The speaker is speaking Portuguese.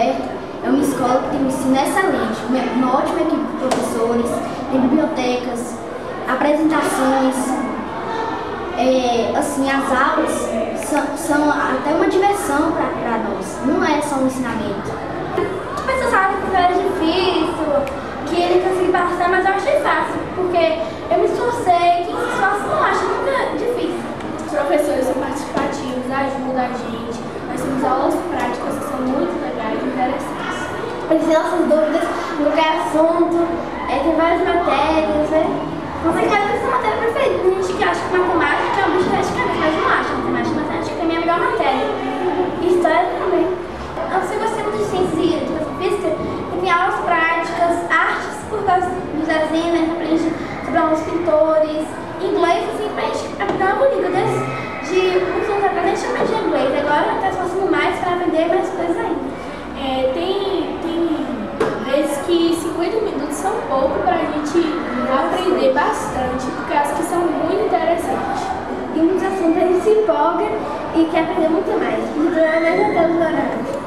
aberto é uma escola que tem um ensino excelente, uma ótima equipe de professores, tem bibliotecas, apresentações, assim, as aulas são até uma diversão para nós, não é só um ensinamento. Você sabe que era difícil, que ele conseguiu passar, mas eu achei fácil, porque eu me esforcei, quem se esforça não acha nunca difícil. Os professores são participativos, ajudam a gente, nós temos aulas práticas que são muito legais e interessantes. Eles nossas dúvidas no que é assunto, tem várias matérias, né? Não sei qual é a sua matéria preferida. Tem gente que acha que matemática é um bicho praticamente, mas não acha. Matemática e matemática é a minha melhor matéria. E história também. Eu gostei muito de ciências e educação física, e tem aulas práticas, artes, por causa dos desenhos, né? A gente aprende sobre alguns pintores, inglês, assim, pra gente aprender uma bonita. De uns anos atrás a gente chama de inglês, agora está se esforçando mais para aprender mais coisas ainda. Tem vezes que 50 minutos são pouco para a gente aprender bastante, porque acho que são muito interessantes. E muitos assuntos a gente se empolga e quer aprender muito mais. E durante mais até os horários.